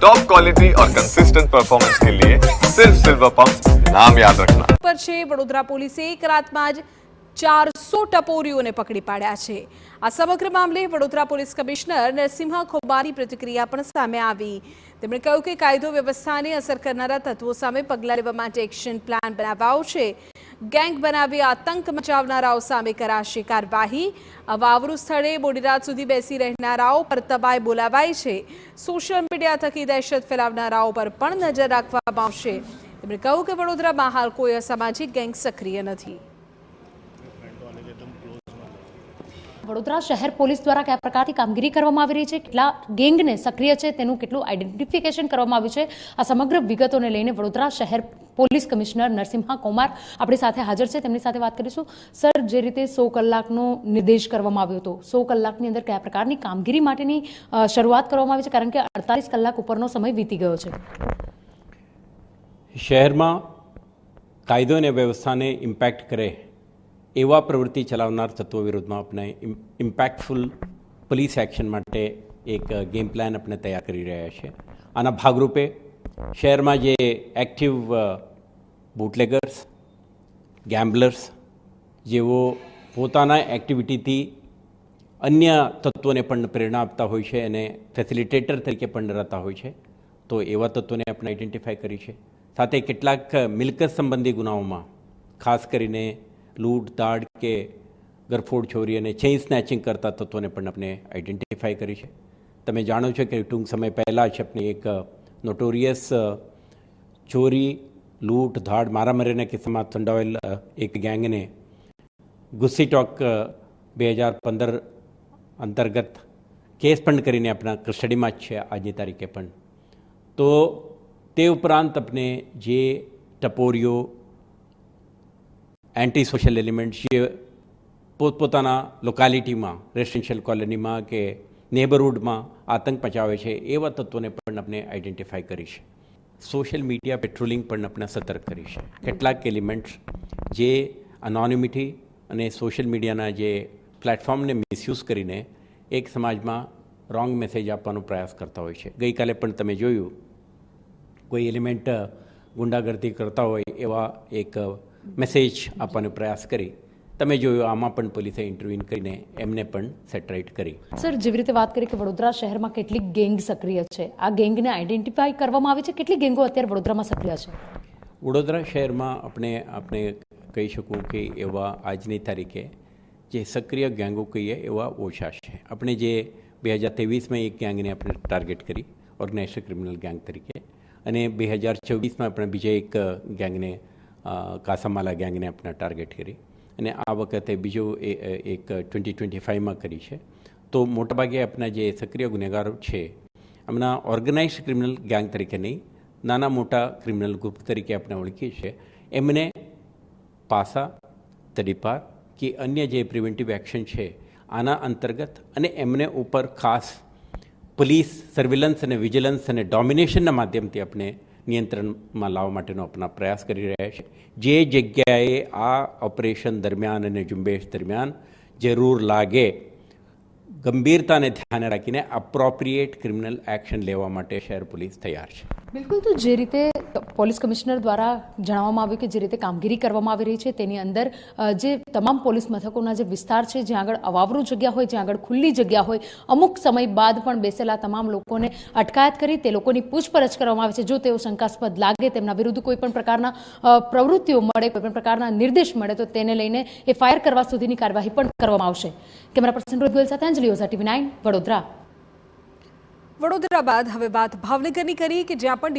Top quality और consistent performance के लिए सिर्फ सिल्वर पंप नाम याद रखना। पर છે વડોદરા પોલીસે એક રાતમાં જ 400 ટપોરીઓને પકડી પાડ્યા છે। આ સમગ્ર મામલે વડોદરા પોલીસ કમિશનર નરસિંહા ખોબાની પ્રતિક્રિયા પણ સામે આવી। તેમણે કહ્યું કે કાયદો વ્યવસ્થાને અસર કરનારા તત્વો સામે પગલાં લેવા માટે એક્શન પ્લાન બનાવાયો છે। ગેંગ બનાવી આતંક મચાવનારાઓ સામે કરાશે કાર્યવાહી। વાવરૂ સ્થળે મોડી રાત સુધી બેસી રહેનારાઓ પર તબાઈ બોલાવાઈ છે। સોશિયલ મીડિયા થકી દહેશત ફેલાવનારાઓ પર પણ નજર રાખવામાં આવશે। તેમણે કહ્યું કે વડોદરામાં હાલ કોઈ અસામાજિક ગેંગ સક્રિય નથી। વડોદરા શહેર પોલીસ દ્વારા કયા પ્રકારની કામગીરી કરવામાં આવી રહી છે, કેટલા ગેંગને સક્રિય છે તેનું કેટલું આઈડેન્ટિફિકેશન કરવામાં આવ્યું છે, આ સમગ્ર વિગતોને લઈને વડોદરા શહેર પોલીસ કમિશનર નરસિંહા કૌમાર આપણી સાથે હાજર છે। તેમની સાથે વાત કરીશું। સર, જે રીતે 100 કલાકનો નિર્દેશ કરવામાં આવ્યો હતો, 100 કલાકની અંદર કયા પ્રકારની કામગીરી માટેની શરૂઆત કરવામાં આવી છે, કારણ કે 48 કલાક ઉપરનો સમય વીતી ગયો છે। શહેરમાં કાયદો અને વ્યવસ્થાને ઇમ્પેક્ટ કરે એવા પ્રવૃત્તિ ચલાવનાર તત્વો વિરુદ્ધમાં આપણે ઇમ્પેક્ટફુલ પોલીસ એક્શન માટે એક ગેમ પ્લાન આપણે તૈયાર કરી રહ્યા છીએ। આના ભાગરૂપે શહેરમાં જે એક્ટિવ બુટલેગર્સ, ગેમ્બલર્સ જેઓ પોતાના એક્ટિવિટીથી અન્ય તત્વોને પણ પ્રેરણા આપતા હોય છે અને ફેસિલિટેટર તરીકે પણ રહેતા હોય છે, તો એવા તત્વોને આપણે આઈડેન્ટિફાઈ કરી છે। સાથે કેટલાક મિલકત સંબંધી ગુનાઓમાં ખાસ કરીને લૂંટ દાડ કે ગરફોડ ચોરી અને ચેઇન સ્નેચિંગ કરતા તત્વોને પણ આપણે આઈડેન્ટિફાઈ કરી છે। તમે જાણો છો કે ટૂંક સમય પહેલાં જ આપણે એક નોટોરિયસ ચોરી, લૂંટ, ધાડ, મારામારીના કિસ્સામાં સંડોવાયેલ એક ગેંગને ગુસ્સી ટોક 2015 અંતર્ગત કેસ પણ કરીને આપણા કસ્ટડીમાં જ છે આજની તારીખે પણ। તો તે ઉપરાંત આપણે જે ટપોરીઓ, એન્ટી સોશિયલ એલિમેન્ટ્સ જે પોતપોતાના લોકાલિટીમાં, રેસિડેન્શિયલ કોલોનીમાં કે નેબરહુડમાં આતંક મચાવે છે એવા તત્વોને પણ આપણે આઈડેન્ટિફાઈ કરી છે। સોશિયલ મીડિયા પેટ્રોલિંગ પણ આપણે સતર્ક કરી છે। કેટલાક એલિમેન્ટ્સ જે અનોનિમિટી અને સોશિયલ મીડિયાના જે પ્લેટફોર્મને મિસયુઝ કરીને એક સમાજમાં રોંગ મેસેજ આપવાનો પ્રયાસ કરતા હોય છે। ગઈકાલે પણ તમે જોયું કોઈ એલિમેન્ટ ગુંડાગર્દી કરતા હોય એવા એક મેસેજ આપવાનો પ્રયાસ કરી, તમે જોયું આમાં પણ પોલીસે ઇન્ટરવ્યૂ કરીને એમને પણ સેટરાઇટ કરી। સર, જેવી રીતે વાત કરી કે વડોદરા શહેરમાં કેટલીક ગેંગ સક્રિય છે, આ ગેંગને આઈડેન્ટિફાઈ કરવામાં આવી છે, કેટલી ગેંગો અત્યારે વડોદરામાં સક્રિય છે? વડોદરા શહેરમાં આપણે કહી શકું કે એવા આજની તારીખે જે સક્રિય ગેંગો કહીએ એવા ઓછા છે। આપણે જે 2023માં એક ગેંગને આપણે ટાર્ગેટ કરી ઓર્ગેનાઇઝડ ક્રિમિનલ ગેંગ તરીકે, અને 2024માં આપણે બીજા એક ગેંગને કાસામાલા ગેંગને આપણે ટાર્ગેટ કરી, અને આ વખતે બીજો એક 2025માં કરી છે। તો મોટાભાગે આપણા જે સક્રિય ગુનેગારો છે હમણાં ઓર્ગેનાઇઝડ ક્રિમિનલ ગેંગ તરીકે નહીં, નાના મોટા ક્રિમિનલ ગ્રુપ તરીકે આપણે ઓળખીએ છીએ। એમને પાસા, તડીપાર કે અન્ય જે પ્રિવેન્ટિવ એક્શન છે આના અંતર્ગત અને એમને ઉપર ખાસ પોલીસ સર્વેલન્સ અને વિજિલન્સ અને ડોમિનેશનના માધ્યમથી આપણે નિયંત્રણમાં લાવવા માટેનો આપણા પ્રયાસ કરી રહ્યા છે। જે જગ્યાએ આ ઓપરેશન દરમિયાન અને ઝુંબેશ દરમિયાન જરૂર લાગે ગંભીરતાને ધ્યાને રાખીને અપ્રોપ્રિએટ ક્રિમિનલ એક્શન લેવા માટે શહેર પોલીસ તૈયાર છે। બિલકુલ, તો જે રીતે પોલીસ કમિશનર દ્વારા જણાવવામાં આવ્યું કે જે રીતે કામગીરી કરવામાં આવી રહી છે તેની અંદર જે તમામ પોલીસ મથકોના જે વિસ્તાર છે, જ્યાં આગળ અવાવરૂ જગ્યા હોય, જ્યાં આગળ ખુલ્લી જગ્યા હોય, અમુક સમય બાદ પણ બેસેલા તમામ લોકોને અટકાયત કરી તે લોકોની પૂછપરછ કરવામાં આવે છે। જો તેઓ શંકાસ્પદ લાગે, તેમના વિરુદ્ધ કોઈ પણ પ્રકારના પ્રવૃત્તિઓ મળે, કોઈ પણ પ્રકારના નિર્દેશ મળે તો તેને લઈને એફઆઈઆર કરવા સુધીની કાર્યવાહી પણ કરવામાં આવશે। કેમેરા પર્સન રોહિત ગોયલ સાથે અંજલિ ઓઝા, TV9 વડોદરા। વડોદરા બાદ હવે વાત ભાવનગરની કરી કે જ્યાં પણ